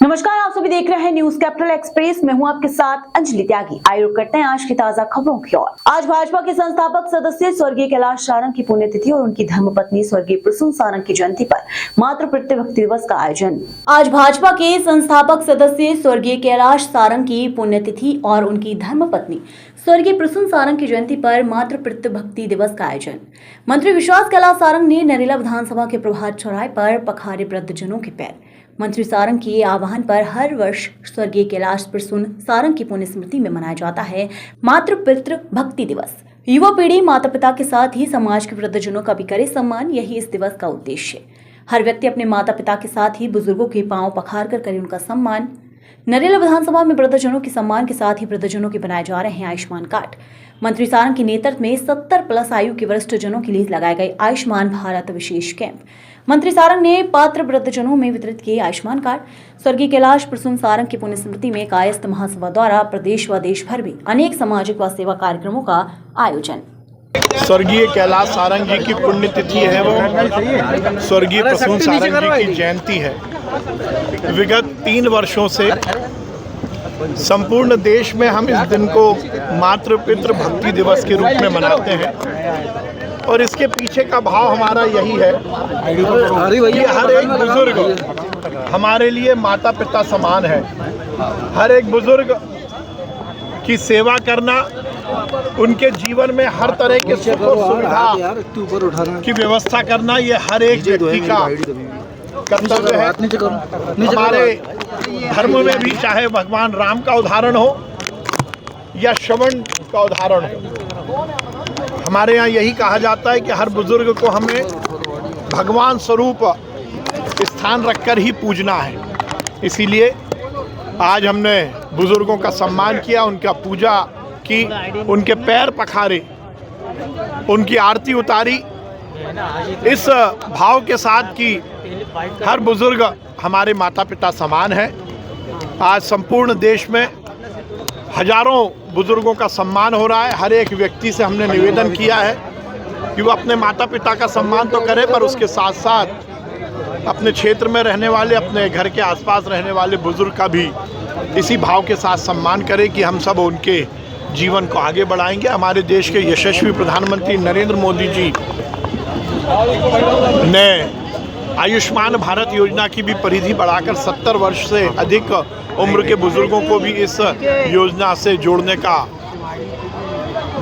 नमस्कार, आप सभी देख रहे हैं न्यूज कैपिटल एक्सप्रेस। मैं हूं आपके साथ अंजलि त्यागी। आइए रुक करते हैं आज की ताजा खबरों की ओर। आज भाजपा के संस्थापक सदस्य स्वर्गीय कैलाश सारंग की पुण्यतिथि और उनकी धर्मपत्नी स्वर्गीय प्रसून सारंग की जयंती पर मातृपितृ भक्ति दिवस का आयोजन। आज भाजपा के संस्थापक सदस्य स्वर्गीय कैलाश सारंग की पुण्यतिथि और उनकी धर्मपत्नी स्वर्गीय प्रसून सारंग की जयंती पर मातृपितृ भक्ति दिवस का आयोजन। मंत्री विश्वास कैलाश सारंग ने नरेला विधानसभा के प्रभात चौराहे पर पखारे वृद्धजनों के पैर। मंत्री सारंग के आह्वान पर हर वर्ष स्वर्गीय कैलाश प्रसून सारंग की पुण्य स्मृति में मनाया जाता है मातृपितृ भक्ति दिवस। युवा पीढ़ी माता पिता के साथ ही समाज के वृद्धजनों का भी करे सम्मान, यही इस दिवस का उद्देश्य है। हर व्यक्ति अपने माता पिता के साथ ही बुजुर्गों के पांव पखार कर करे उनका सम्मान। नरेला विधानसभा में वृद्धजनों के सम्मान के साथ ही वृद्धजनों के बनाए जा रहे हैं आयुष्मान कार्ड। मंत्री सारंग के नेतृत्व में 70+ आयु के वरिष्ठ जनों के लिए लगाए गए आयुष्मान भारत विशेष कैंप। मंत्री सारंग ने पात्र वृद्धजनों में वितरित किए आयुष्मान कार्ड। स्वर्गीय कैलाश प्रसून सारंग की पुण्य स्मृति में कायस्थ महासभा द्वारा प्रदेश व देश भर में अनेक सामाजिक व सेवा कार्यक्रमों का आयोजन। स्वर्गीय कैलाश सारंग जी की पुण्यतिथि है, वो स्वर्गीय प्रसून सारंग जी की जयंती है। विगत 3 वर्षों से संपूर्ण देश में हम इस दिन को मातृपितृ भक्ति दिवस के रूप में मनाते हैं और इसके पीछे का भाव हमारा यही है कि हर एक बुजुर्ग हमारे लिए माता पिता समान है। हर एक बुजुर्ग की सेवा करना, उनके जीवन में हर तरह के सुख और सुविधा की व्यवस्था करना, ये हर एक व्यक्ति का कर्तव्य है। हमारे धर्म में भी चाहे भगवान राम का उदाहरण हो या श्रवण का उदाहरण हो, हमारे यहाँ यही कहा जाता है कि हर बुजुर्ग को हमें भगवान स्वरूप स्थान रखकर ही पूजना है। इसीलिए आज हमने बुजुर्गों का सम्मान किया, उनका पूजा की, उनके पैर पखारे, उनकी आरती उतारी, इस भाव के साथ कि हर बुजुर्ग हमारे माता पिता समान है। आज संपूर्ण देश में हजारों बुजुर्गों का सम्मान हो रहा है। हर एक व्यक्ति से हमने निवेदन किया है कि वो अपने माता पिता का सम्मान तो करे, पर उसके साथ साथ अपने क्षेत्र में रहने वाले, अपने घर के आसपास रहने वाले बुजुर्ग का भी इसी भाव के साथ सम्मान करे कि हम सब उनके जीवन को आगे बढ़ाएंगे। हमारे देश के यशस्वी प्रधानमंत्री नरेंद्र मोदी जी ने आयुष्मान भारत योजना की भी परिधि बढ़ाकर 70 वर्ष से अधिक उम्र के बुजुर्गों को भी इस योजना से जोड़ने का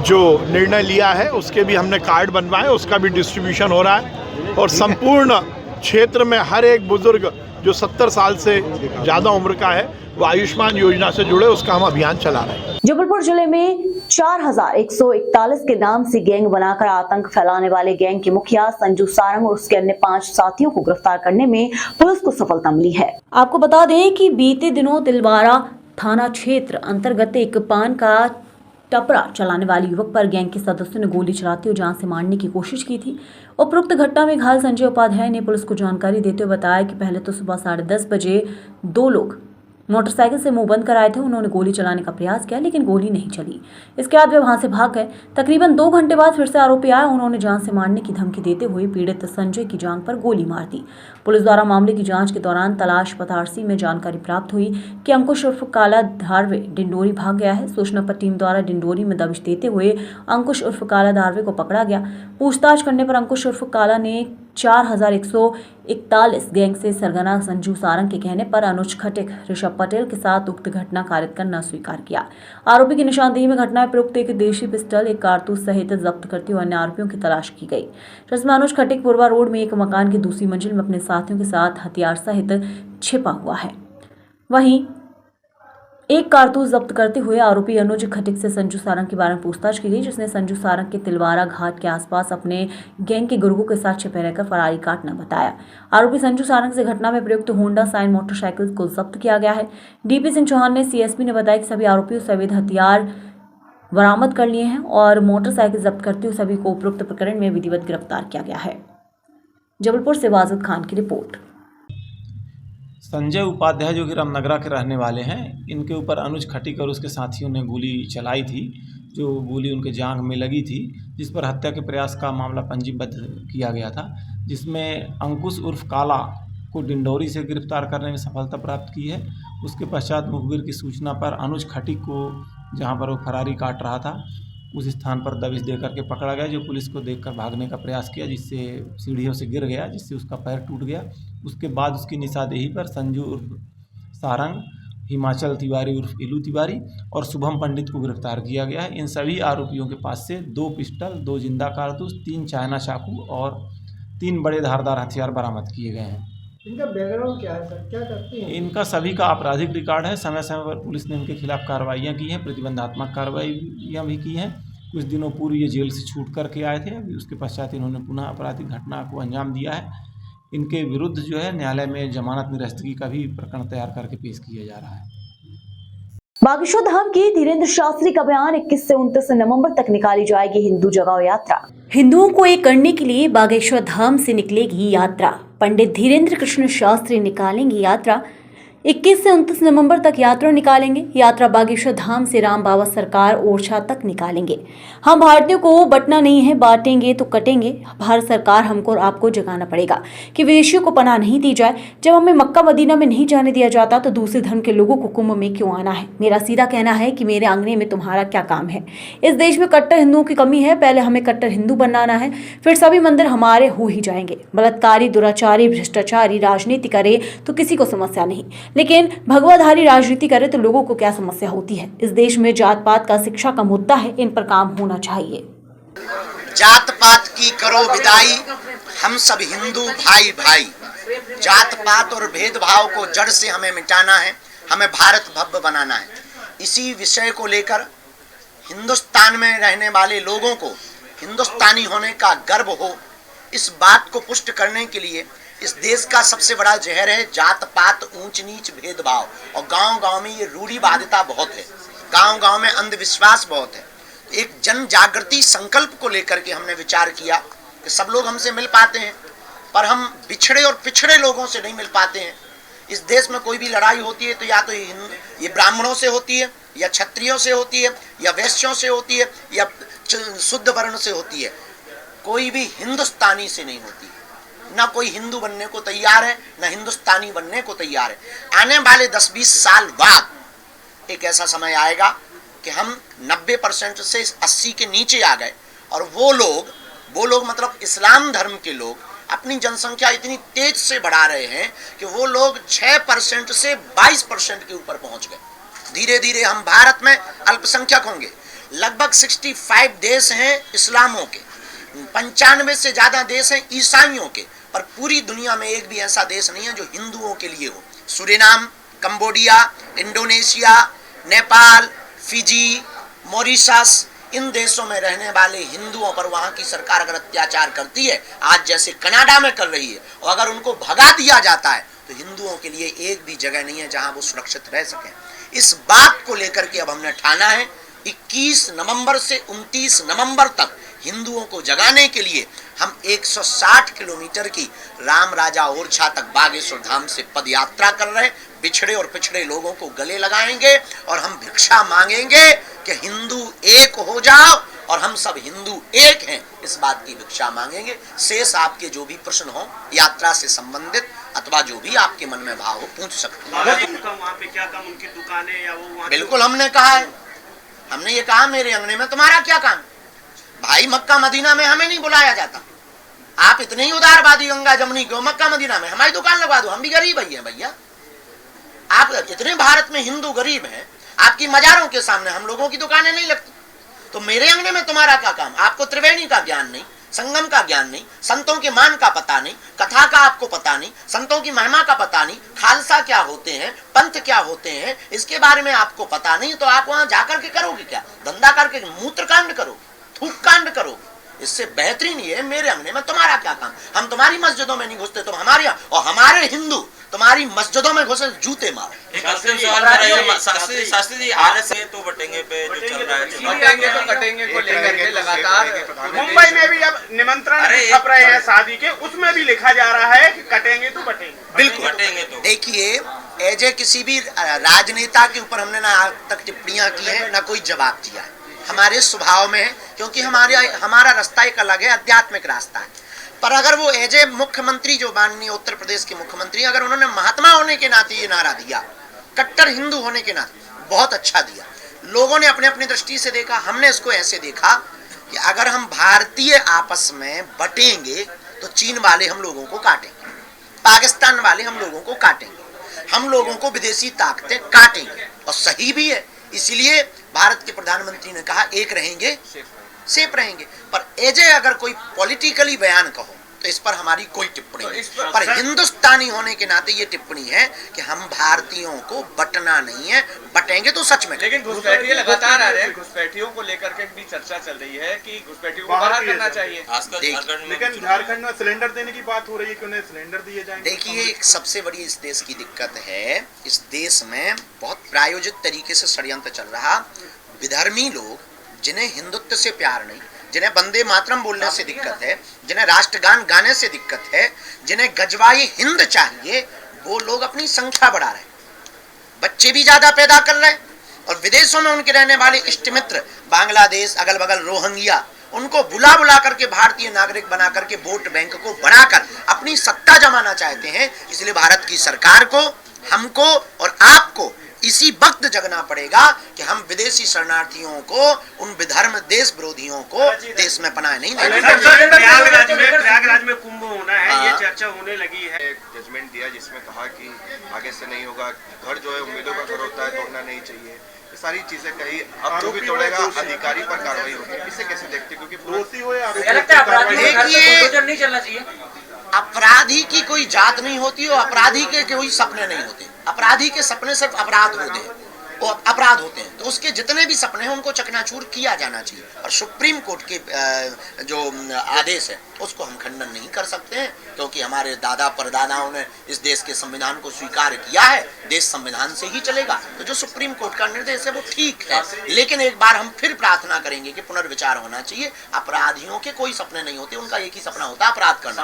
जो निर्णय लिया है, उसके भी हमने कार्ड बनवाए, उसका भी डिस्ट्रीब्यूशन हो रहा है और संपूर्ण क्षेत्र में हर एक बुजुर्ग जो 70 साल से ज़्यादा उम्र का है वो आयुष्मान योजना से जुड़े, उसका हम अभियान चला रहे हैं। जबलपुर जिले में 4141 के नाम से गैंग बनाकर आतंक फैलाने वाले गैंग के मुखिया संजू सारंग और उसके अन्य 5 साथियों को गिरफ्तार करने में पुलिस को सफलता मिली है। आपको बता दें कि बीते दिनों तिलवारा थाना क्षेत्र अंतर्गत एक पान का टपरा चलाने वाले युवक पर गैंग के सदस्यों ने गोली चलाते हुए जान से मारने की कोशिश की थी। उपरोक्त घटना में घायल संजय उपाध्याय ने पुलिस को जानकारी देते हुए बताया कि पहले तो सुबह 10:30 बजे 2 लोग मोटरसाइकिल से मुंह बंद कर आए थे। उन्होंने गोली चलाने का प्रयास किया लेकिन गोली नहीं चली। इसके बाद वे वहां से भाग गए। तकरीबन 2 घंटे बाद फिर से आरोपी आए। उन्होंने जान से मारने की धमकी देते हुए पीड़ित संजय की जांघ पर गोली मार दी। पुलिस द्वारा मामले की जांच के दौरान तलाश पतारसी में जानकारी प्राप्त हुई कि अंकुश उर्फ काला धारवे डिंडोरी भाग गया है। सूचना पर टीम द्वारा डिंडोरी में दबिश देते हुए अंकुश उर्फ काला धारवे को पकड़ा गया। पूछताछ करने पर अंकुश उर्फ काला ने 4141 गैंग से सरगना संजू सारंग के कहने पर अनुज खटिक, ऋषभ पटेल के साथ उक्त घटना कारित करना स्वीकार किया। आरोपी की निशानदेही में घटना में प्रयुक्त एक देशी पिस्टल, एक कारतूस सहित जब्त करते हुए अन्य आरोपियों की तलाश की गई। जिसमें अनुज खटिक पूर्वा रोड में एक मकान की दूसरी मंजिल में अपने साथियों के साथ हथियार सहित छिपा हुआ है। वहीं एक कारतूस जब्त करते हुए आरोपी अनुज खटिक से संजू सारंग के बारे में पूछताछ की गई, जिसने संजू सारंग के तिलवारा घाट के आसपास अपने गैंग के गुर्गों के साथ छिपे रहकर फरारी काटना बताया। आरोपी संजू सारंग से घटना में प्रयुक्त होंडा साइन मोटरसाइकिल को जब्त किया गया है। डीपी सिंह चौहान ने सीएसपी ने बताया कि सभी आरोपियों से अवैध हथियार बरामद कर लिए हैं और मोटरसाइकिल जब्त करते हुए सभी को उपरोक्त प्रकरण में विधिवत गिरफ्तार किया गया है। जबलपुर से वाजिद खान की रिपोर्ट। संजय उपाध्याय जो कि रामनगरा के रहने वाले हैं, इनके ऊपर अनुज खटिक और उसके साथियों ने गोली चलाई थी, जो गोली उनके जांघ में लगी थी, जिस पर हत्या के प्रयास का मामला पंजीबद्ध किया गया था, जिसमें अंकुश उर्फ काला को डिंडौरी से गिरफ्तार करने में सफलता प्राप्त की है। उसके पश्चात मुखबिर की सूचना पर अनुज खटीक को जहां पर वो फरारी काट रहा था उस स्थान पर दबिश दे करके पकड़ा गया, जो पुलिस को देखकर भागने का प्रयास किया, जिससे सीढ़ियों से गिर गया, जिससे उसका पैर टूट गया। उसके बाद उसकी निशानदेही पर संजू उर्फ सारंग, हिमाचल तिवारी उर्फ इलू तिवारी और शुभम पंडित को गिरफ्तार किया गया है। इन सभी आरोपियों के पास से 2 पिस्टल, 2 जिंदा कारतूस, 3 चाइना चाकू और 3 बड़े धारदार हथियार बरामद किए गए हैं। इनका बैकग्राउंड क्या है सर, क्या करते हैं? इनका सभी का आपराधिक रिकॉर्ड है। समय समय पर पुलिस ने इनके खिलाफ कार्रवाइयाँ की हैं, प्रतिबंधात्मक कार्रवाइयाँ भी की हैं। कुछ दिनों पूर्व ये जेल से छूट करके आए थे, अभी उसके पश्चात इन्होंने पुनः आपराधिक घटना को अंजाम दिया है। इनके विरुद्ध जो है न्यायालय में जमानत निरस्तगी का भी प्रकरण तैयार करके पेश किया जा रहा है। बागेश्वर धाम की धीरेन्द्र शास्त्री का बयान 21 से 29 नवंबर तक निकाली जाएगी हिंदू जगाओ यात्रा। हिंदुओं को एक करने के लिए बागेश्वर धाम से निकलेगी यात्रा। पंडित धीरेन्द्र कृष्ण शास्त्री निकालेंगे यात्रा। 21 से 29 नवंबर तक यात्रा निकालेंगे। यात्रा बागेश्वर धाम से राम बाबा सरकार ओरछा तक निकालेंगे। हम भारतीयों को बंटना नहीं है, बांटेंगे तो कटेंगे। भारत सरकार हमको और आपको जगाना पड़ेगा कि विदेशियों को पनाह नहीं दी जाए। जब हमें मक्का मदीना में नहीं जाने दिया जाता तो दूसरे धर्म के लोगों को कुंभ में क्यों आना है। मेरा सीधा कहना है कि मेरे आंगने में तुम्हारा क्या काम है। इस देश में कट्टर हिंदुओं की कमी है। पहले हमें कट्टर हिंदू बनाना है, फिर सभी मंदिर हमारे हो ही जाएंगे। बलात्कारी, दुराचारी, भ्रष्टाचारी राजनीति करे तो किसी को समस्या नहीं, लेकिन भगवाधारी राजनीति करे तो लोगों को क्या समस्या होती है। इस देश में जात पात का शिक्षा का मुद्दा है, इन पर काम होना चाहिए। जात पात की करो विदाई, हम सब हिंदू भाई भाई। जात पात और भेदभाव को जड़ से हमें मिटाना है, हमें भारत भव्य बनाना है। इसी विषय को लेकर हिंदुस्तान में रहने वाले लोगों को हिंदुस्तानी होने का गर्व हो, इस बात को पुष्ट करने के लिए इस देश का सबसे बड़ा जहर है जात पात, ऊंच नीच, भेदभाव। और गांव-गांव में ये रूढ़िवादिता बहुत है, गांव-गांव में अंधविश्वास बहुत है। एक जन जागृति संकल्प को लेकर के हमने विचार किया कि सब लोग हमसे मिल पाते हैं, पर हम बिछड़े और पिछड़े लोगों से नहीं मिल पाते हैं। इस देश में कोई भी लड़ाई होती है तो या तो ये ब्राह्मणों से होती है, या क्षत्रियों से होती है, या वैश्यों से होती है, या शुद्ध वर्ण से होती है। कोई भी हिंदुस्तानी से नहीं होती। ना कोई हिंदू बनने को तैयार है, ना हिंदुस्तानी बनने को तैयार है। आने वाले 10-20 साल बाद एक ऐसा समय आएगा कि हम 90% से 80 के नीचे आ गए, और वो लोग मतलब इस्लाम धर्म के लोग अपनी जनसंख्या इतनी तेज से बढ़ा रहे हैं कि वो लोग 6% से 22% के ऊपर पहुंच गए। धीरे धीरे हम भारत में अल्पसंख्यक होंगे। लगभग 65 देश हैं इस्लामों के, 95 से ज्यादा देश हैं ईसाइयों के, पर पूरी दुनिया में एक भी ऐसा देश नहीं है जो हिंदुओं के लिए हो। Suriname, Cambodia, Indonesia, Nepal, Fiji, Mauritius, इन देशों में रहने वाले हिंदुओं पर वहां की सरकार अगर अत्याचार करती है, आज जैसे कनाडा में कर रही है, और अगर उनको भगा दिया जाता है तो हिंदुओं के लिए एक भी जगह नहीं है जहां वो सुरक्षित रह सकें। इस बात को लेकर के अब हमने ठाना है 21 नवंबर से 29 नवंबर तक हिंदुओं को जगाने के लिए हम 160 किलोमीटर की राम राजा ओरछा तक बागेश्वर धाम से पद यात्रा कर रहे हैं। बिछड़े और पिछड़े लोगों को गले लगाएंगे और हम भिक्षा मांगेंगे कि हिंदू एक हो जाओ और हम सब हिंदू एक हैं, इस बात की भिक्षा मांगेंगे। शेष आपके जो भी प्रश्न हो यात्रा से संबंधित अथवा जो भी आपके मन में भाव हो पूछ सकते हैं। वहाँ पे क्या काम, उनकी दुकानें या वो वहाँ बिल्कुल हमने कहा है, हमने ये कहा मेरे अंगने में तुम्हारा क्या काम भाई। मक्का मदीना में हमें नहीं बुलाया जाता। आप इतने ही उदारवादी गंगा जमुनी क्यों मक्का मदीना में हमारी दुकान लगवा दो, हम भी गरीब ही हैं भैया। आप इतने भारत में हिंदू गरीब हैं, आपकी मजारों के सामने हम लोगों की दुकानें नहीं लगती, तो मेरे अंगने में तुम्हारा क्या काम। आपको त्रिवेणी का ज्ञान नहीं, संगम का ज्ञान नहीं, संतों के मान का पता नहीं, कथा का आपको पता नहीं, संतों की महिमा का पता नहीं, खालसा क्या होते हैं, पंथ क्या होते हैं, इसके बारे में आपको पता नहीं, तो आप वहां जाकर के करोगे क्या? धंधा करके मूत्र कांड करोगे, थूक कांड करोगे। इससे बेहतरीन ये मेरे अंगने में तुम्हारा क्या काम। हम तुम्हारी मस्जिदों में नहीं घुसते, तुम हमारे यहाँ, और हमारे हिंदू तुम्हारी मस्जिदों में घुसे जूते मारो। शास्त्री जी आरएसए तो बटेंगे पे जो चल रहा है, बटेंगे तो कटेंगे को लेकर के लगातार मुंबई में भी अब निमंत्रण छप रहे हैं शादी के, उसमें भी लिखा जा रहा है कि कटेंगे तो बटेंगे। बिल्कुल बटेंगे तो देखिए, एजे किसी भी राजनेता के ऊपर हमने ना आज तक टिप्पणियां की है, ना कोई जवाब दिया है। हमारे स्वभाव में है, क्योंकि हमारा रास्ता एक अलग है, आध्यात्मिक रास्ता है। पर अगर वो एज ए मुख्यमंत्री, जो माननीय उत्तर प्रदेश के मुख्यमंत्री, अगर उन्होंने महात्मा होने के नाते ये नारा दिया, कट्टर हिंदू होने के नाते, बहुत अच्छा दिया। लोगों ने अपने अपनी दृष्टि से देखा, हमने इसको ऐसे देखा कि अगर हम भारतीय आपस में बटेंगे तो चीन वाले हम लोगों को काटेंगे, पाकिस्तान वाले हम लोगों को काटेंगे, हम लोगों को विदेशी ताकतें काटेंगे, और सही भी है। इसलिए भारत के प्रधानमंत्री ने कहा एक रहेंगे सेफ रहेंगे। पर एजे अगर कोई पॉलिटिकली बयान कहो तो इस पर हमारी कोई टिप्पणी नहीं, पर हिंदुस्तानी होने के नाते ये टिप्पणी है कि हम भारतीयों को बटना नहीं है, बटेंगे तो सच में। लेकिन घुसपैठिए लगातार आ रहे हैं, घुसपैठियों को लेकर के भी चर्चा चल रही है कि घुसपैठियों को बाहर करना चाहिए। लेकिन झारखंड में सिलेंडर देने की बात हो रही है कि उन्हें सिलेंडर दिए जाएंगे। देखिए, एक सबसे बड़ी इस देश की दिक्कत है, इस देश में बहुत प्रायोजित तरीके से षड्यंत्र चल रहा। विधर्मी लोग जिन्हें हिंदुत्व से प्यार नहीं, जिन्हें वंदे मातरम बोलने से दिक्कत है, जिन्हें राष्ट्रगान गाने से दिक्कत है, जिन्हें गजवाई हिंद चाहिए, वो लोग अपनी संख्या बढ़ा रहे हैं, बच्चे भी ज्यादा पैदा कर रहे हैं, और विदेशों में उनके रहने वाले इष्ट मित्र, बांग्लादेश, अगल बगल रोहिंग्या, उनको बुला बुला करके भारतीय नागरिक बना करके वोट बैंक को बढ़ाकर अपनी सत्ता जमाना चाहते हैं। इसलिए भारत की सरकार को, हमको और आपको इसी वक्त जगना पड़ेगा कि हम विदेशी शरणार्थियों को, उन विधर्म देश विरोधियों को देश में पनाह नहीं देंगे। प्रयागराज में कुंभ होना है, ये चर्चा होने लगी है। एक जजमेंट दिया जिसमें कहा कि आगे से नहीं होगा, घर जो है उम्मीदों का घर होता है, तोड़ना नहीं चाहिए, ये सारी चीजें कही। अब जो भी तोड़ेगा अधिकारी पर कार्रवाई होगी, इसे कैसे देखते? क्योंकि देखिए, अपराधी की कोई जात नहीं होती और अपराधी के कोई सपने नहीं होते। अपराधी के सपने सिर्फ अपराध होते हैं, वो अपराध होते हैं, तो उसके जितने भी सपने हैं उनको चकनाचूर किया जाना चाहिए। और सुप्रीम कोर्ट के जो आदेश है उसको हम खंडन नहीं कर सकते हैं, क्योंकि हमारे दादा परदादाओं ने इस देश के संविधान को स्वीकार किया है, देश संविधान से ही चलेगा। तो जो सुप्रीम कोर्ट का निर्देश है वो ठीक है, लेकिन एक बार हम फिर प्रार्थना करेंगे कि पुनर्विचार होना चाहिए। अपराधियों के कोई सपने नहीं होते, उनका एक ही सपना होता है अपराध करना।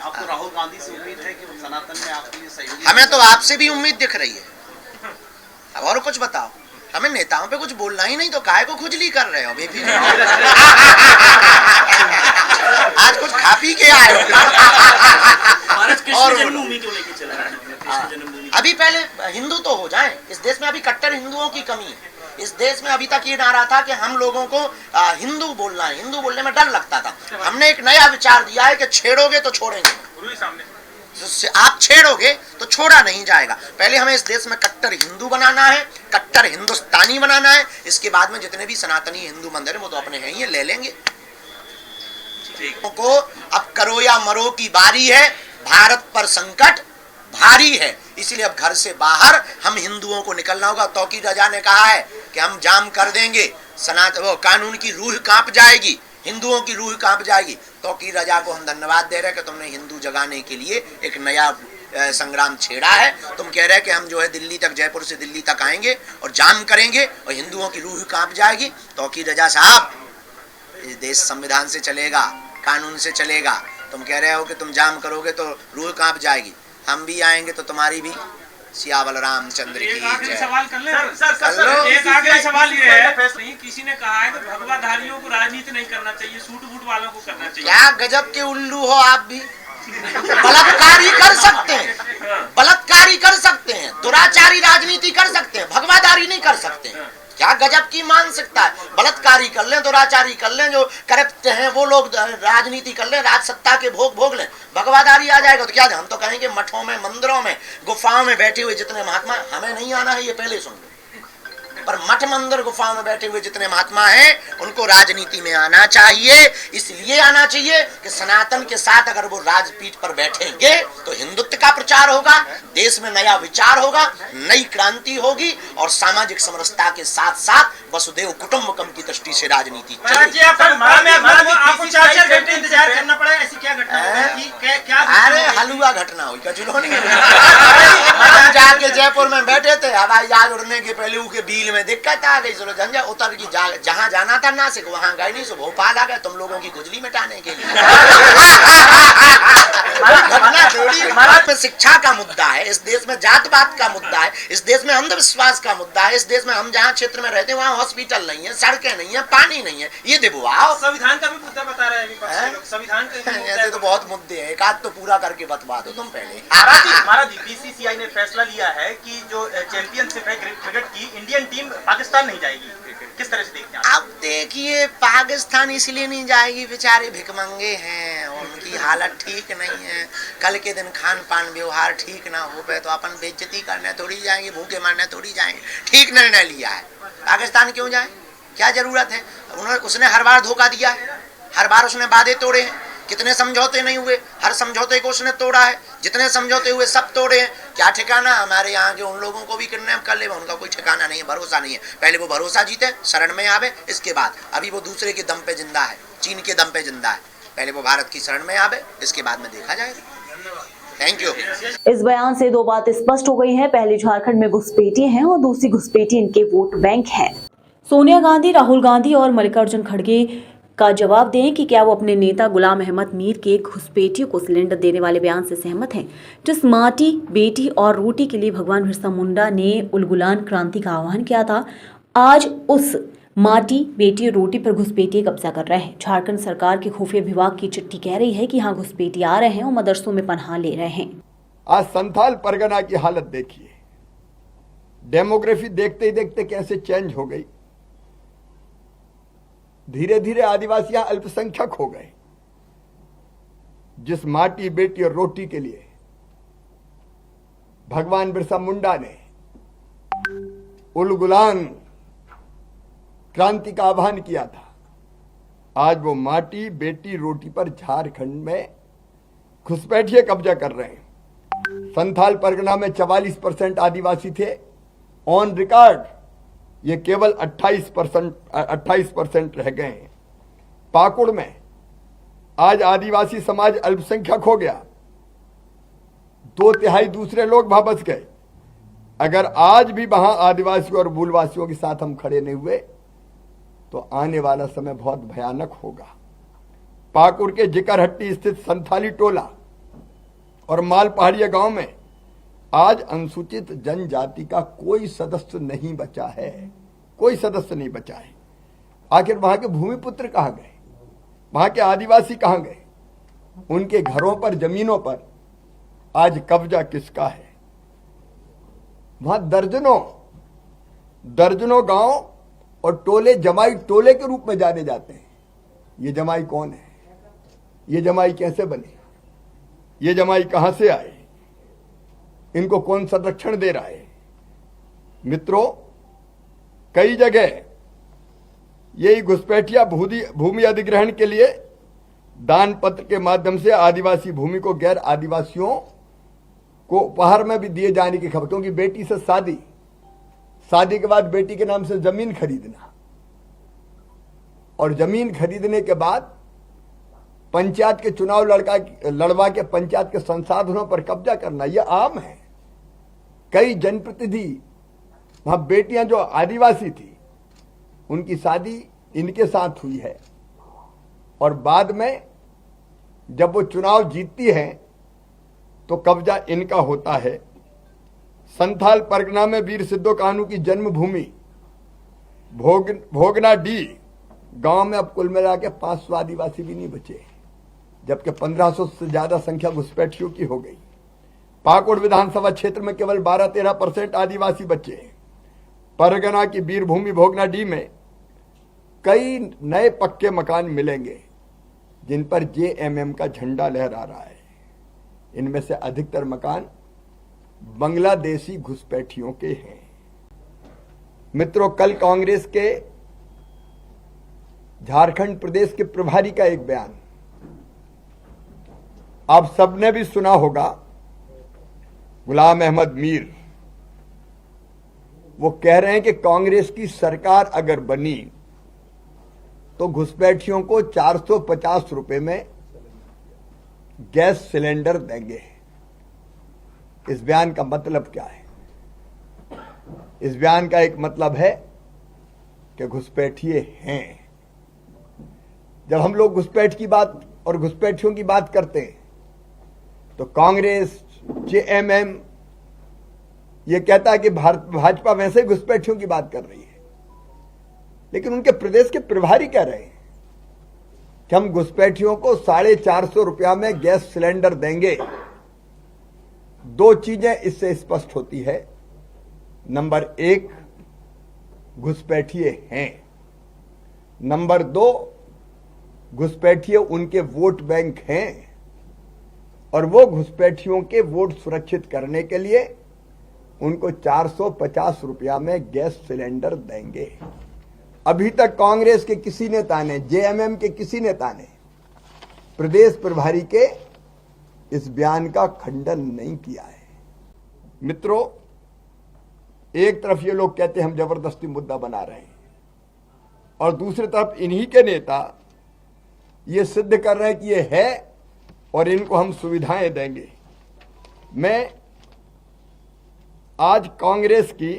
आपको राहुल गांधी से उम्मीद है कि सनातन में आपके लिए सहयोगी? हमें तो आपसे भी उम्मीद दिख रही है। अब और कुछ बताओ, हमें नेताओं पे कुछ बोलना ही नहीं तो काहे को खुजली कर रहे हो बेफिक्र? आज कुछ खा पी के आए हो। अभी पहले हिंदू तो हो जाए, इस देश में अभी कट्टर हिंदुओं की कमी है। इस देश में अभी तक ये नारा था कि हम लोगों को हिंदू बोलना है, हिंदू बोलने में डर लगता था। हमने एक नया विचार दिया है कि छेड़ोगे तो छोड़ेंगे, आप छेड़ोगे तो छोड़ा नहीं जाएगा। पहले हमें इस देश में कट्टर हिंदू बनाना है, कट्टर हिंदुस्तानी बनाना है। इसके बाद में जितने भी सनातनी हिंदू मंदिर है वो तो अपने हैं, ये ले लेंगे। को अब करो या मरो की बारी है, भारत पर संकट भारी है, इसलिए अब घर से बाहर हम हिंदुओं को निकलना होगा। तौकी रजा ने कहा है कि हम जाम कर देंगे, वो कानून की रूह कांप जाएगी, हिंदुओं की रूह कांप जाएगी। तौकी रजा को हम धन्यवाद दे रहे हैं कि तुमने हिंदू जगाने के लिए एक नया संग्राम छेड़ा है। तुम कह रहे हैं कि हम जो है दिल्ली तक, जयपुर से दिल्ली तक आएंगे और जाम करेंगे और हिंदुओं की रूह कांप जाएगी। तौकी रजा साहब, ये देश संविधान से चलेगा, कानून से चलेगा। तुम कह रहे हो कि तुम जाम करोगे तो रूह कांप जाएगी, हम भी आएंगे तो तुम्हारी भी। सियावल रामचंद्र की जय। सवाल कर ले सर, एक आखिरी सवाल ये है, किसी ने कहा है कि भगवाधारियों को राजनीति नहीं करना चाहिए, सूट बूट वालों को करना चाहिए। क्या गजब के उल्लू हो आप भी। बलात्कारी कर सकते हैं, बलात्कारी कर सकते हैं, दुराचारी राजनीति कर सकते हैं, भगवाधारी नहीं कर सकते हैं। क्या गजब की मानसिकता है। बलात्कारी कर लें, दुराचारी कर लें, जो करप्ट हैं वो लोग राजनीति कर लें, राज सत्ता के भोग भोग लें, भगवाधारी आ जाएगा तो क्या? हम तो कहेंगे मठों में, मंदिरों में, गुफाओं में बैठे हुए जितने महात्मा, हमें नहीं आना है ये पहले सुन लो, पर मठ मंदिर गुफाओं में बैठे हुए जितने महात्मा हैं उनको राजनीति में आना चाहिए। इसलिए आना चाहिए कि सनातन के साथ अगर वो राजपीठ पर बैठेंगे तो हिंदुत्व का प्रचार होगा, देश में नया विचार होगा, नई क्रांति होगी और सामाजिक समरसता के साथ साथ वसुदेव कुटुंबकम की दृष्टि से राजनीति चलेगी। अरे हलुआ घटना हुई, कचुलो नहीं। जाके जयपुर में बैठे थे, हवाई जहाज उड़ने के पहले के बिल में दिक्कत आ गई, चलो झंझा उतर की, जहाँ जाना था नासिक वहाँ गए नहीं, सो भोपाल आ गए तुम लोगों की गुजली मिटाने के लिए। घटना थोड़ी में शिक्षा का मुद्दा है, इस देश में जात पात का मुद्दा है, इस देश में अंधविश्वास का मुद्दा है, इस देश में हम जहाँ क्षेत्र में रहते हैं वहाँ हॉस्पिटल नहीं है, सड़कें नहीं है, पानी नहीं है, ये देखो आओ। संविधान का भी मुद्दा बता रहे हैं विपक्ष के लोग, संविधान का भी मुद्दा ऐसे तो बहुत मुद्दे हैं, एक आध तो पूरा करके बतवा दो तुम पहले। महाराज जी बीसीसीआई ने फैसला लिया है कि जो चैंपियनशिप है क्रिकेट की, इंडियन टीम पाकिस्तान नहीं जाएगी, किस तरह से देखते हैं? अब देखिए पाकिस्तान इसलिए नहीं जाएगी, बेचारे भिखमंगे हैं, उनकी हालत ठीक नहीं है, कल के दिन खान पान व्यवहार ठीक ना हो पे तो अपन बेइज्जती करने थोड़ी जाएंगे, भूखे मारने थोड़ी जाएंगे। ठीक निर्णय लिया है, पाकिस्तान क्यों जाए, क्या जरूरत है? उसने हर बार धोखा दिया है, हर बार उसने वादे तोड़े हैं, कितने समझौते नहीं हुए, हर समझौते को उसने तोड़ा है, जितने समझौते हुए सब तोड़े हैं। क्या ठिकाना हमारे यहाँ के उन लोगों को भी किडनैप कर ले, उनका कोई ठिकाना नहीं है, भरोसा नहीं है। पहले वो भरोसा जीते, शरण में आवे, इसके बाद अभी वो दूसरे के दम पे जिंदा है, चीन के दम पे जिंदा है, पहले वो भारत की शरण में आवे, इसके बाद में देखा जाएगा। Thank you. इस बयान से दो बातें स्पष्ट हो गई हैं। पहली, झारखंड में घुसपैठी हैं और दूसरी, घुसपैठी इनके वोट बैंक हैं। सोनिया गांधी, राहुल गांधी और मल्लिकार्जुन खड़गे का जवाब दें कि क्या वो अपने नेता गुलाम अहमद मीर के घुसपैठियों को सिलेंडर देने वाले बयान से सहमत हैं, जिस माटी, बेटी और रोटी के लिए भगवान बिरसा मुंडा ने उलगुलान क्रांति का आह्वान किया था। आज उस माटी, बेटी और रोटी पर घुसपैठी कब्जा कर रहे हैं। झारखंड सरकार के खुफिया विभाग की चिट्ठी कह रही है कि हाँ, घुसपैठी आ रहे हैं और मदरसों में पनाह ले रहे हैं। आज संथाल परगना की हालत देखिए, डेमोग्राफी देखते ही देखते कैसे चेंज हो गई। धीरे धीरे आदिवासी अल्पसंख्यक हो गए। जिस माटी, बेटी और रोटी के लिए भगवान बिरसा मुंडा ने उलगुलान क्रांति का आह्वान किया था, आज वो माटी, बेटी, रोटी पर झारखंड में घुसपैठिए कब्जा कर रहे हैं। संथाल परगना में 44% आदिवासी थे, ऑन रिकॉर्ड ये केवल 28% रह गए हैं। पाकुड़ में आज आदिवासी समाज अल्पसंख्यक हो गया, 2/3 दूसरे लोग वहां बस गए। अगर आज भी वहां आदिवासियों और मूलवासियों के साथ हम खड़े नहीं हुए तो आने वाला समय बहुत भयानक होगा। पाकुड़ के जिकरहट्टी स्थित संथाली टोला और माल पहाड़िया गांव में आज अनुसूचित जनजाति का कोई सदस्य नहीं बचा है, कोई सदस्य नहीं बचा है। आखिर वहां के भूमिपुत्र कहां गए, वहां के आदिवासी कहां गए? उनके घरों पर, जमीनों पर आज कब्जा किसका है? वहां दर्जनों गांव और टोले जमाई टोले के रूप में जाने जाते हैं। ये जमाई कौन है? ये जमाई कैसे बने? ये जमाई कहां से आए? इनको कौन संरक्षण दे रहा है? मित्रों, कई जगह यही घुसपैठिया भूमि अधिग्रहण के लिए दान पत्र के माध्यम से आदिवासी भूमि को गैर आदिवासियों को उपहार में भी दिए जाने की खबर। क्योंकि बेटी से शादी के बाद बेटी के नाम से जमीन खरीदना और जमीन खरीदने के बाद पंचायत के चुनाव लड़वा के पंचायत के संसाधनों पर कब्जा करना, यह आम है। कई जनप्रतिनिधि वहां बेटियां जो आदिवासी थी उनकी शादी इनके साथ हुई है और बाद में जब वो चुनाव जीतती हैं तो कब्जा इनका होता है। संथाल परगना में वीर सिद्धो कान्हू की जन्मभूमि भोगना डी गांव में अब कुल मिला के 500 आदिवासी भी नहीं बचे, जबकि 1500 से ज्यादा संख्या घुसपैठियों की हो गई। पाकुड़ विधानसभा क्षेत्र में केवल 12-13% आदिवासी बचे। परगना की वीरभूमि भोगना डी में कई नए पक्के मकान मिलेंगे जिन पर JMM का झंडा लहरा रहा है। इनमें से अधिकतर मकान बांग्लादेशी घुसपैठियों के हैं। मित्रों, कल कांग्रेस के झारखंड प्रदेश के प्रभारी का एक बयान आप सबने भी सुना होगा। गुलाम अहमद मीर वो कह रहे हैं कि कांग्रेस की सरकार अगर बनी तो घुसपैठियों को 450 रुपए में गैस सिलेंडर देंगे। इस बयान का मतलब क्या है? इस बयान का एक मतलब है कि घुसपैठिए हैं। जब हम लोग घुसपैठ की बात और घुसपैठियों की बात करते हैं तो कांग्रेस जेएमएम ये कहता है कि भाजपा वैसे ही घुसपैठियों की बात कर रही है, लेकिन उनके प्रदेश के प्रभारी कह रहे हैं कि हम घुसपैठियों को 450 रुपया में गैस सिलेंडर देंगे। दो चीजें इससे स्पष्ट होती है। नंबर 1, घुसपैठिए हैं। नंबर 2, घुसपैठिए उनके वोट बैंक हैं और वो घुसपैठियों के वोट सुरक्षित करने के लिए उनको 450 रुपया में गैस सिलेंडर देंगे। अभी तक कांग्रेस के किसी नेता ने, जेएमएम के किसी नेता ने प्रदेश प्रभारी के इस बयान का खंडन नहीं किया है। मित्रों, एक तरफ ये लोग कहते हैं हम जबरदस्ती मुद्दा बना रहे हैं और दूसरी तरफ इन्हीं के नेता ये सिद्ध कर रहे हैं कि ये है और इनको हम सुविधाएं देंगे। मैं आज कांग्रेस की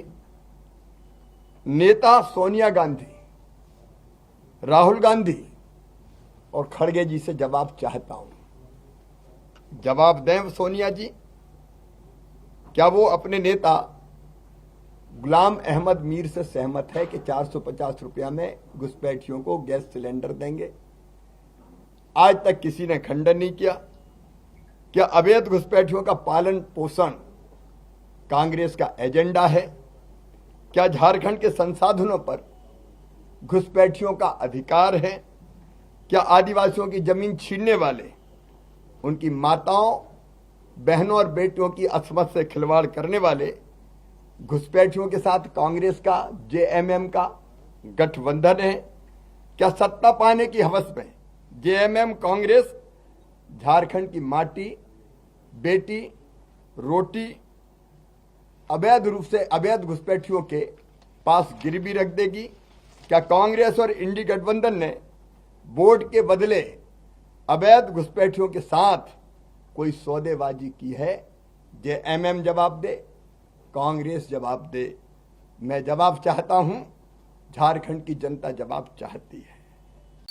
नेता सोनिया गांधी, राहुल गांधी और खड़गे जी से जवाब चाहता हूं। जवाब दें सोनिया जी, क्या वो अपने नेता गुलाम अहमद मीर से सहमत है कि 450 रुपया में घुसपैठियों को गैस सिलेंडर देंगे? आज तक किसी ने खंडन नहीं किया। क्या अवैध घुसपैठियों का पालन पोषण कांग्रेस का एजेंडा है? क्या झारखंड के संसाधनों पर घुसपैठियों का अधिकार है? क्या आदिवासियों की जमीन छीनने वाले, उनकी माताओं, बहनों और बेटियों की असमत से खिलवाड़ करने वाले घुसपैठियों के साथ कांग्रेस का, जेएमएम का गठबंधन है? क्या सत्ता पाने की हवस में जेएमएम कांग्रेस झारखंड की माटी, बेटी, रोटी अवैध रूप से अवैध घुसपैठियों के पास गिरवी रख देगी? क्या कांग्रेस और इंडी गठबंधन ने वोट के बदले अवैध घुसपैठियों के साथ कोई सौदेबाजी की है? जेएमएम जवाब दे, कांग्रेस जवाब दे। मैं जवाब चाहता हूं, झारखंड की जनता जवाब चाहती है।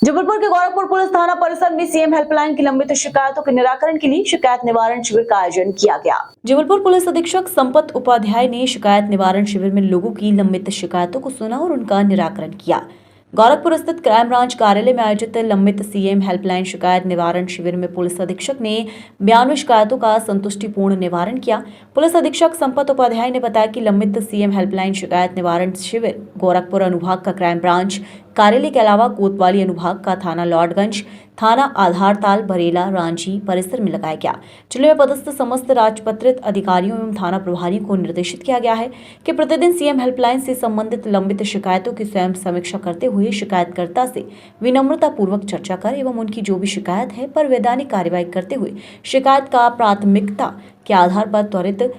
जबलपुर के गोरखपुर पुलिस थाना परिसर में सीएम हेल्पलाइन की लंबित शिकायतों के निराकरण के लिए शिकायत निवारण शिविर का आयोजन किया गया। जबलपुर पुलिस अधीक्षक संपत उपाध्याय ने शिकायत निवारण शिविर में लोगों की लंबित शिकायतों को सुना और उनका निराकरण किया। गोरखपुर स्थित क्राइम ब्रांच कार्यालय में आयोजित लंबित सीएम हेल्पलाइन शिकायत निवारण शिविर में पुलिस अधीक्षक ने 92 शिकायतों का संतुष्टिपूर्ण निवारण किया। पुलिस अधीक्षक संपत उपाध्याय ने बताया कि लंबित सीएम हेल्पलाइन शिकायत निवारण शिविर गोरखपुर अनुभाग का क्राइम ब्रांच कार्यालय के अलावा कोतवाली अनुभाग का थाना लॉर्डगंज, थाना आधारताल, बरेला, रांची परिसर में लगाया गया। जिले में पदस्थ समस्त राजपत्रित अधिकारियों एवं थाना प्रभारियों को निर्देशित किया गया है कि प्रतिदिन सीएम हेल्पलाइन से संबंधित लंबित शिकायतों की स्वयं समीक्षा करते हुए शिकायतकर्ता से विनम्रता पूर्वक चर्चा कर एवं उनकी जो भी शिकायत है पर वैधानिक कार्रवाई करते हुए शिकायत का प्राथमिकता के आधार पर त्वरित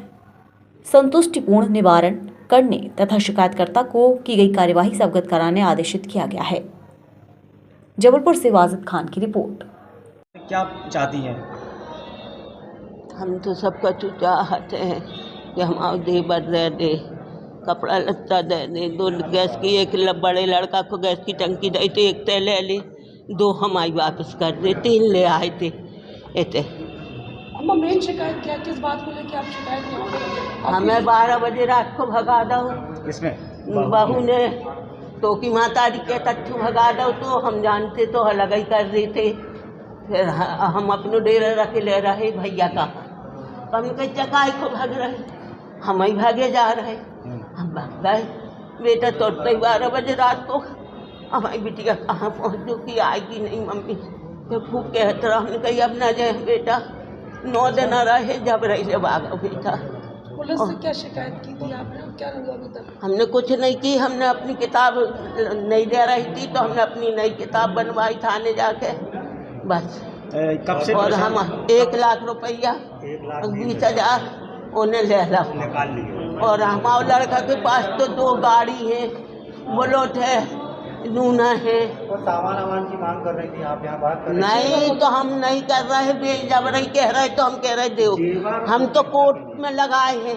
संतुष्टिपूर्ण निवारण करने तथा शिकायतकर्ता को की गई कार्यवाही से अवगत कराने आदेशित किया गया है। जबलपुर से वाजिद खान की रिपोर्ट। क्या चाहती हैं? हम तो सबका चाहते हैं कि हमारे देवर दे दे, कपड़ा लत्ता दे दे। 2 गैस की, एक बड़े लड़का को गैस की टंकी दी थी, एक ते ले ली, 2 हमारी वापस कर दे, 3 ले आए थे। इतने मेन शिकायत क्या, किस बात को लेकर आप शिकायत करेंगे? हमें 12 बजे रात को भगा दो। किसने? बहू ने तो की माता जी के कच्चू भगा दो, तो हम जानते तो अलग ही कर रही थे। फिर हम अपने डेरा रख ले रहे भैया का, हम कई चकाई को भाग रहे, हम ही भागे जा रहे। हम भाग गए, बेटा तोड़ते 12 बजे रात को हमारी बिटिया कहाँ पहुँचो कि आएगी नहीं मम्मी। तो खूब कहते रहा, हमने कही अब ना जाए बेटा, 9 दिन रहे जब रही से भागा बेटा। पुलिस से क्या शिकायत की थी आपने? क्या अभी तक? हमने कुछ नहीं की, हमने अपनी किताब नहीं दे रही थी तो हमने अपनी नई किताब बनवाई थाने जाके, बस। कब से? और हम 1 लाख रुपया 20,000 उन्हें ले ला। और हमारे लड़का के पास तो 2 गाड़ी है, बुलेट है, लूना है। तो सामान की मांग कर रही थी आप यहाँ बात कर रहे? नहीं तो हम नहीं कर रहे, बेजबरी कह रहे तो हम कह रहे दो। हम तो कोर्ट में लगाए हैं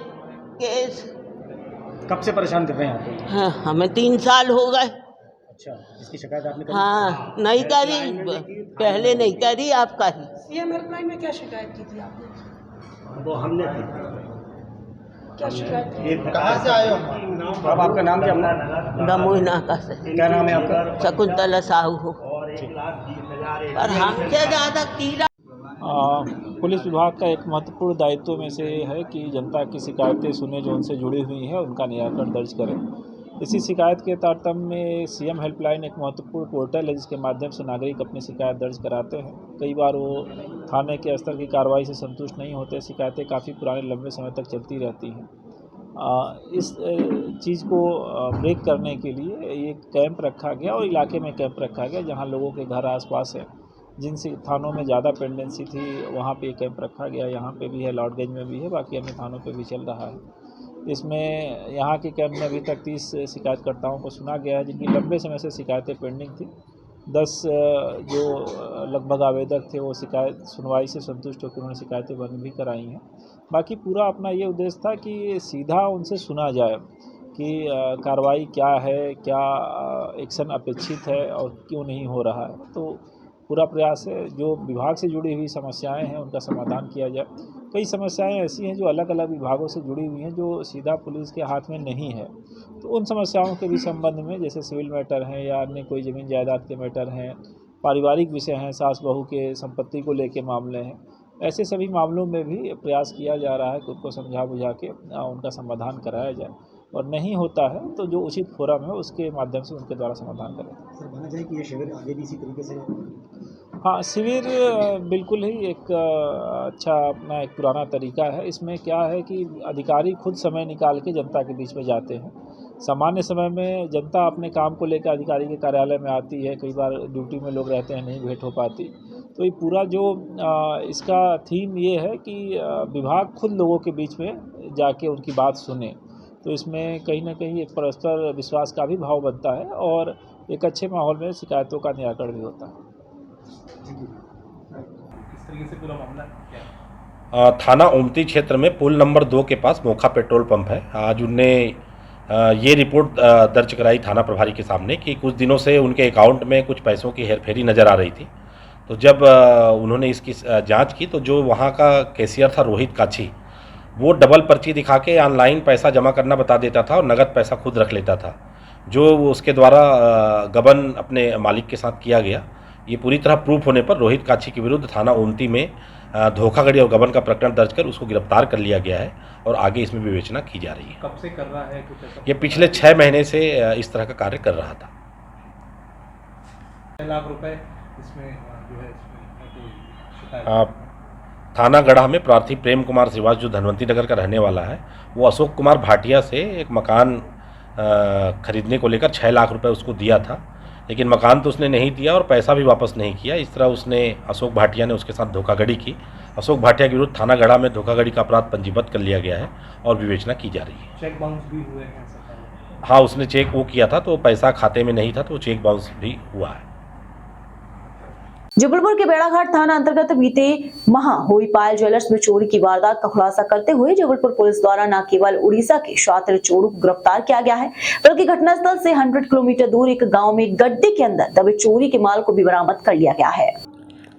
केस। कब से परेशान कर रहे हैं आप? हाँ, हमें 3 साल हो गए। अच्छा, इसकी शिकायत आपने करी? हाँ, नहीं करी, पहले नहीं करी, आप करी। सीएम हेल्पलाइन में क्या शिकायत की थी आपने? वो हमने क्या शिकायत थी? कहाँ से आए हो? अब आपका नाम क्या है? दमोह नाका से। क्या नाम है आपका? शकुंतला साहू हो। पर हमसे ज़्यादा कीड़ा। पुलिस विभाग का एक महत्वपूर्ण दायित्व में से है कि जनता की शिकायतें सुने जो उनसे जुड़ी हुई हैं उनका निराकरण दर्ज करें। इसी शिकायत के तारतम्य में सीएम हेल्पलाइन एक महत्वपूर्ण पोर्टल है जिसके माध्यम से नागरिक अपनी शिकायत दर्ज कराते हैं। कई बार वो थाने के स्तर की कार्रवाई से संतुष्ट नहीं होते, शिकायतें काफ़ी पुराने लंबे समय तक चलती रहती हैं। इस चीज़ को ब्रेक करने के लिए एक कैंप रखा गया और इलाके में कैंप रखा गया जहाँ लोगों के घर आसपास है। जिन थानों में ज़्यादा पेंडेंसी थी वहाँ पे कैंप रखा गया, यहाँ पे भी है, लॉर्डगंज में भी है, बाकी अन्य थानों पे भी चल रहा है। इसमें यहाँ के कैंप में अभी तक 30 शिकायतकर्ताओं को सुना गया है जिनकी लंबे समय से शिकायतें पेंडिंग थी। 10 जो लगभग आवेदक थे वो शिकायत सुनवाई से संतुष्ट होकर उन्होंने शिकायतें बंद भी कराई हैं। बाकी पूरा अपना ये उद्देश्य था कि सीधा उनसे सुना जाए कि कार्रवाई क्या है, क्या एक्शन अपेक्षित है और क्यों नहीं हो रहा है। तो पूरा प्रयास है जो विभाग से जुड़ी हुई समस्याएं हैं उनका समाधान किया जाए। कई समस्याएं ऐसी हैं जो अलग अलग विभागों से जुड़ी हुई हैं जो सीधा पुलिस के हाथ में नहीं है, तो उन समस्याओं के भी संबंध में जैसे सिविल मैटर हैं या अन्य कोई ज़मीन जायदाद के मैटर हैं, पारिवारिक विषय हैं, सास बहू के संपत्ति को लेके मामले हैं, ऐसे सभी मामलों में भी प्रयास किया जा रहा है कि उनको समझा बुझा के उनका समाधान कराया जाए और नहीं होता है तो जो उचित फोरम है उसके माध्यम से उनके द्वारा समाधान करें। सर माना जाए कि ये शिविर आगे भी इसी तरीके से? हाँ, शिविर बिल्कुल ही एक अच्छा अपना एक पुराना तरीका है। इसमें क्या है कि अधिकारी खुद समय निकाल के जनता के बीच में जाते हैं। सामान्य समय में जनता अपने काम को लेकर अधिकारी के कार्यालय में आती है, कई बार ड्यूटी में लोग रहते हैं, नहीं भेंट हो पाती। तो ये पूरा जो इसका थीम ये है कि विभाग खुद लोगों के बीच में जाके उनकी बात सुने, तो इसमें कहीं ना कहीं एक परस्पर विश्वास का भी भाव बनता है और एक अच्छे माहौल में शिकायतों का निराकरण भी होता है। किस तरीके से पूरा मामला क्या? थाना ओमती क्षेत्र में पुल नंबर 2 के पास मोखा पेट्रोल पंप है। आज उनने ये रिपोर्ट दर्ज कराई थाना प्रभारी के सामने कि कुछ दिनों से उनके अकाउंट में कुछ पैसों की हेरफेरी नज़र आ रही थी। तो जब उन्होंने इसकी जांच की तो जो वहाँ का कैशियर था रोहित काछी, वो डबल पर्ची दिखा के ऑनलाइन पैसा जमा करना बता देता था और नगद पैसा खुद रख लेता था, जो उसके द्वारा गबन अपने मालिक के साथ किया गया। ये पूरी तरह प्रूफ होने पर रोहित काछी के विरुद्ध थाना ओमती में धोखाधड़ी और गबन का प्रकरण दर्ज कर उसको गिरफ्तार कर लिया गया है और आगे इसमें विवेचना की जा रही है। कब से कर रहा है कुछ ऐसा? ये पिछले 6 महीने से इस तरह का कार्य कर रहा था। 6 लाख रुपए इसमें जो है शिकायत थाना गढ़ा में प्रार्थी प्रेम कुमार श्रीवास जो धनवंती नगर का रहने वाला है, वो अशोक कुमार भाटिया से एक मकान खरीदने को लेकर 6 लाख रुपए उसको दिया था, लेकिन मकान तो उसने नहीं दिया और पैसा भी वापस नहीं किया। इस तरह उसने अशोक भाटिया ने उसके साथ धोखाधड़ी की। अशोक भाटिया के विरुद्ध थाना गढ़ा में धोखाधड़ी का अपराध पंजीबद्ध कर लिया गया है और विवेचना की जा रही है। चेक बाउंस भी हुए हैं? हाँ, उसने चेक वो किया था तो पैसा खाते में नहीं था तो चेक बाउंस भी हुआ है। जबलपुर के बेड़ाघाट थाना अंतर्गत बीते माह हुई पायल ज्वेलर्स में चोरी की वारदात का खुलासा करते हुए जबलपुर पुलिस द्वारा न केवल उड़ीसा के शातिर चोरों को गिरफ्तार किया गया है, बल्कि घटनास्थल से 100 किलोमीटर दूर एक गांव में गड्ढे के अंदर दबे चोरी के माल को भी बरामद कर लिया गया है।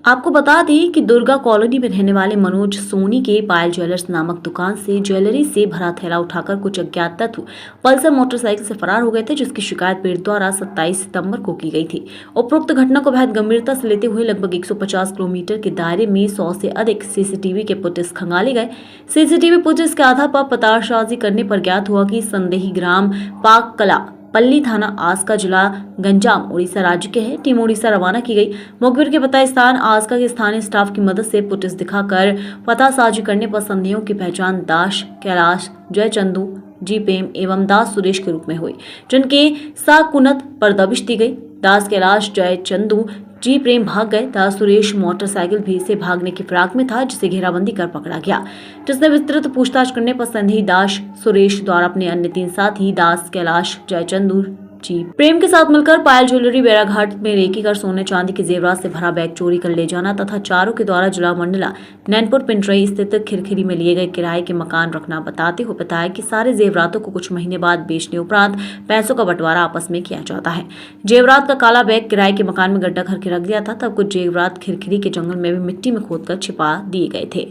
आपको बता दें कि दुर्गा कॉलोनी में रहने वाले मनोज सोनी के पायल ज्वेलर्स नामक दुकान से ज्वेलरी से भरा थैला उठाकर कुछ अज्ञात तत्व पल्सर मोटरसाइकिल से फरार हो गए थे, जिसकी शिकायत पीड़ित द्वारा 27 सितंबर को की गई थी। उपरोक्त घटना को बेहद गंभीरता से लेते हुए लगभग 150 किलोमीटर के दायरे में 100 से अधिक सीसीटीवी के फुटेज खंगाले गए। सीसीटीवी फुटेज के आधार पर पताशाजी करने पर ज्ञात हुआ कि संदेही ग्राम पाक कला पल्ली थाना आस्का जिला गंजाम उड़ीसा राज्य के हैं। टीम उड़ीसा रवाना की गई। मुखबिर के बताए स्थान आस्का के स्थानीय स्टाफ की मदद से फुटेज दिखाकर पतासाजी करने पर संदेहियों की पहचान दास कैलाश जय चंदू जी प्रेम एवं दास सुरेश के रूप में हुई, जिनके साकुनत पर दबिश दी गई। दास कैलाश जय चंदू जी प्रेम भाग गए। दास सुरेश मोटरसाइकिल भी से भागने की फिराक में था, जिसे घेराबंदी कर पकड़ा गया, जिसने विस्तृत पूछताछ करने पर संदेही दास सुरेश द्वारा अपने अन्य 3 साथी दास कैलाश जय चंदू जी प्रेम के साथ मिलकर पायल ज्वेलरी बेड़ाघाट में रेकी कर सोने चांदी के जेवरात से भरा बैग चोरी कर ले जाना तथा चारों के द्वारा जिला मंडला नैनपुर पिंटरई स्थित खिरखिरी में लिए गए किराए के मकान रखना बताते हुए बताया कि सारे जेवरातों को कुछ महीने बाद बेचने उपरांत पैसों का बंटवारा आपस में किया जाता है। जेवरात का काला बैग किराए के मकान में गड्ढा करके रख दिया था, तब कुछ जेवरात खिरखिरी के जंगल में भी मिट्टी में खोदकर छिपा दिए गए थे।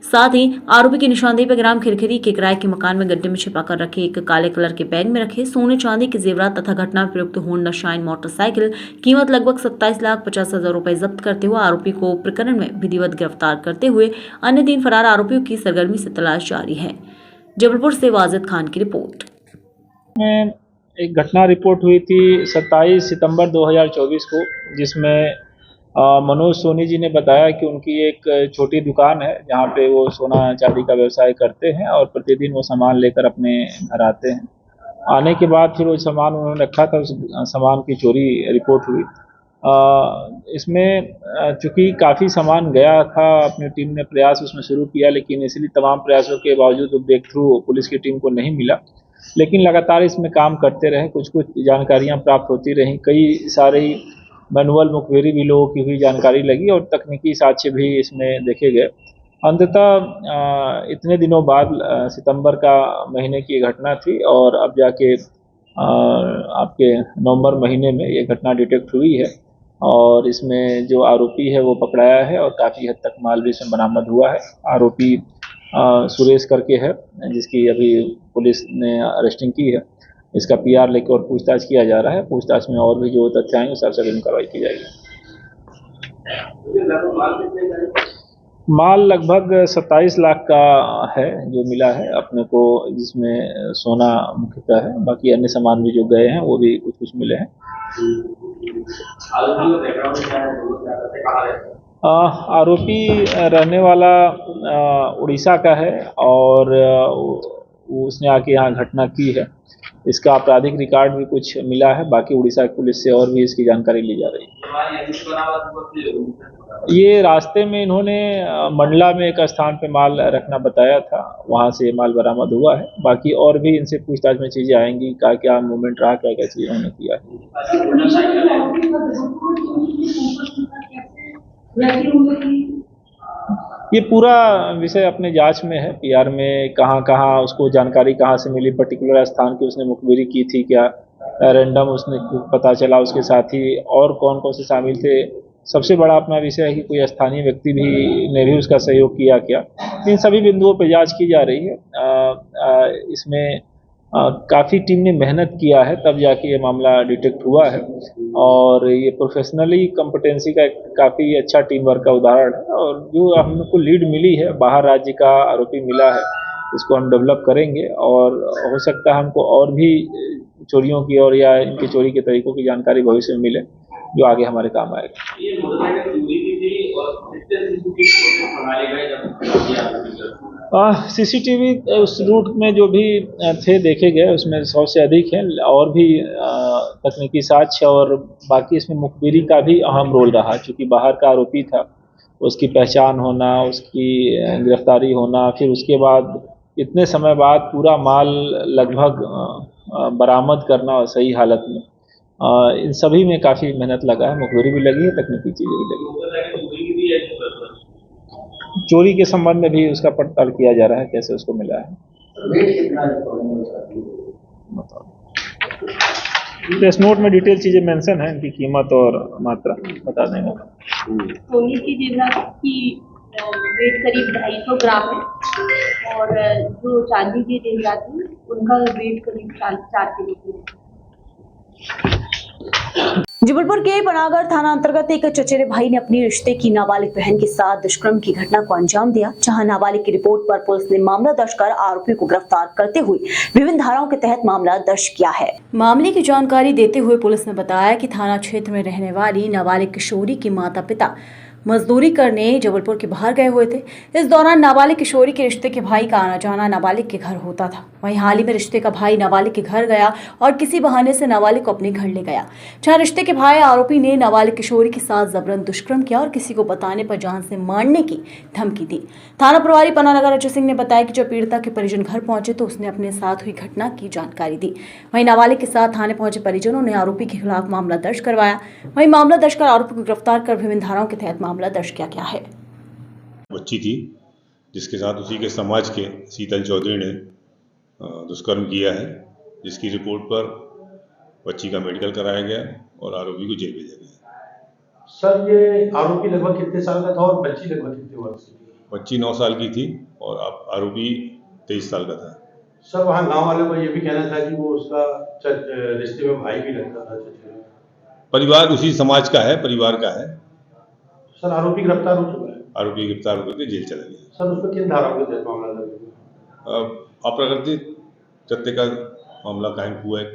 साथ ही आरोपी की निशानदेही पर ग्राम खिरखिरी के किराए के मकान में गड्ढे में छिपाकर रखे एक काले कलर के बैग में रखे सोने चांदी के जेवरात तथा घटना में प्रयुक्त होंडा शाइन मोटरसाइकिल कीमत लगभग 27,50,000 रुपए जब्त करते हुए आरोपी को प्रकरण में विधिवत गिरफ्तार करते हुए अन्य 3 फरार आरोपियों की सरगर्मी से तलाश जारी है। जबलपुर से वाजिद खान की रिपोर्ट। में एक घटना रिपोर्ट हुई थी 27 सितंबर 2024 को, जिसमें मनोज सोनी जी ने बताया कि उनकी एक छोटी दुकान है जहां पे वो सोना चांदी का व्यवसाय करते हैं और प्रतिदिन वो सामान लेकर अपने घर आते हैं। आने के बाद फिर वो सामान उन्होंने रखा था, उस सामान की चोरी रिपोर्ट हुई। इसमें चूँकि काफ़ी सामान गया था, अपनी टीम ने प्रयास उसमें शुरू किया, लेकिन इसलिए तमाम प्रयासों के बावजूद ब्रेक थ्रू पुलिस की टीम को नहीं मिला। लेकिन लगातार इसमें काम करते रहे, कुछ जानकारियां प्राप्त होती रहीं, कई सारी मैनुअल मुखबिरी भी लोगों की हुई, जानकारी लगी और तकनीकी साक्ष्य भी इसमें देखे गए। अंततः इतने दिनों बाद सितंबर का महीने की घटना थी और अब जाके आपके नवंबर महीने में ये घटना डिटेक्ट हुई है और इसमें जो आरोपी है वो पकड़ाया है और काफ़ी हद तक माल भी इसमें बरामद हुआ है। आरोपी सुरेश करके है, जिसकी अभी पुलिस ने अरेस्टिंग की है। इसका PR लेकर और पूछताछ किया जा रहा है। पूछताछ में और भी जो तथ्य आएंगे उस हिसाब से कार्रवाई की जाएगी। माल लगभग 27 लाख का है जो मिला है अपने को, जिसमें सोना मुख्यतः है, बाकी अन्य सामान भी जो गए हैं वो भी कुछ मिले हैं। आरोपी रहने वाला उड़ीसा का है और उसने आके यहाँ घटना की है। इसका आपराधिक रिकॉर्ड भी कुछ मिला है, बाकी उड़ीसा की पुलिस से और भी इसकी जानकारी ली जा रही है। ये रास्ते में इन्होंने मंडला में एक स्थान पे माल रखना बताया था, वहाँ से माल बरामद हुआ है। बाकी और भी इनसे पूछताछ में चीज़ें आएंगी, क्या मूवमेंट रहा, क्या चीज़ उन्होंने किया है। ये पूरा विषय अपने जांच में है। PR में कहाँ उसको जानकारी कहाँ से मिली, पर्टिकुलर स्थान की उसने मुखबिरी की थी क्या, रैंडम उसने पता चला, उसके साथी और कौन से शामिल थे। सबसे बड़ा अपना विषय है कि कोई स्थानीय व्यक्ति ने भी उसका सहयोग किया क्या। इन सभी बिंदुओं पर जांच की जा रही है। इसमें काफ़ी टीम ने मेहनत किया है, तब जाके ये मामला डिटेक्ट हुआ है और ये प्रोफेशनली कॉम्पिटेंसी का काफ़ी अच्छा टीम वर्क का उदाहरण है। और जो हमको लीड मिली है, बाहर राज्य का आरोपी मिला है, इसको हम डेवलप करेंगे और हो सकता है हमको और भी चोरियों की और या इनकी चोरी के तरीकों की जानकारी भविष्य में मिले, जो आगे हमारे काम आएगा। CCTV उस रूट में जो भी थे देखे गए, उसमें 100 से अधिक हैं और भी तकनीकी साक्ष्य और बाकी इसमें मुखबिरी का भी अहम रोल रहा। चूँकि बाहर का आरोपी था, उसकी पहचान होना, उसकी गिरफ्तारी होना, फिर उसके बाद इतने समय बाद पूरा माल लगभग बरामद करना सही हालत में, इन सभी में काफ़ी मेहनत लगा है। मुखबिरी भी लगी है, तकनीकी चीज़ें भी लगी है। चोरी के संबंध में भी उसका पड़ताल किया जा रहा है, कैसे उसको मिला है। प्रेस नोट में डिटेल चीज़ें मेंशन है, इनकी कीमत और मात्रा बता देंगे। सोने की जेवरात की वेट करीब 250 ग्राम है और जो चांदी की जेवरात है उनका वेट करीब 4 किलो है। जबलपुर के पनागर थाना अंतर्गत एक चचेरे भाई ने अपनी रिश्ते की नाबालिग बहन के साथ दुष्कर्म की घटना को अंजाम दिया, जहां नाबालिग की रिपोर्ट पर पुलिस ने मामला दर्ज कर आरोपी को गिरफ्तार करते हुए विभिन्न धाराओं के तहत मामला दर्ज किया है। मामले की जानकारी देते हुए पुलिस ने बताया कि थाना क्षेत्र में रहने वाली नाबालिग किशोरी के माता पिता मजदूरी करने जबलपुर के बाहर गए हुए थे। इस दौरान नाबालिग किशोरी के रिश्ते के भाई का आना जाना नाबालिग के घर होता था। वहीं हाल ही में रिश्ते का भाई नाबालिग के घर गया और किसी बहाने से नाबालिग को अपने घर ले गया, जहां रिश्ते के भाई आरोपी ने नाबालिग किशोरी के साथ जबरन दुष्कर्म किया और किसी को बताने पर जान से मारने की धमकी दी। थाना प्रभारी पनानगर अजय सिंह ने बताया कि जब पीड़िता के परिजन घर पहुंचे तो उसने अपने साथ हुई घटना की जानकारी दी। वहीं नाबालिग के साथ थाने पहुंचे परिजनों ने आरोपी के खिलाफ मामला दर्ज करवाया। वहीं मामला दर्ज कर आरोपी को गिरफ्तार कर विभिन्न धाराओं के तहत मामला दर्ज किया गया है। बच्ची थी जिसके साथ उसी के समाज के शीतल चौधरी ने दुष्कर्म किया है, जिसकी रिपोर्ट पर बच्ची का मेडिकल कराया गया और आरोपी को जेल भेजा गया। सर, ये आरोपी लगभग कितने साल का था और बच्ची लगभग कितने वर्ष की? बच्ची 9 साल की थी और आरोपी 23 साल का था। सर वहाँ गांव वालों का ये भी कहना था कि वो उसका रिश्ते में भाई भी लगता था। परिवार उसी समाज का है, परिवार का है। सर आरोपी गिरफ्तार हो चुका है। आरोपी गिरफ्तार होकर के जेल चला गया। सर उस पर किन धाराओं के तहत मामला दर्ज हुआ? अप्राकृतिक तथ्य का मामला कायम हुआ है।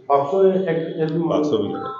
पॉक्सो एक्ट पॉक्सो भी लगा।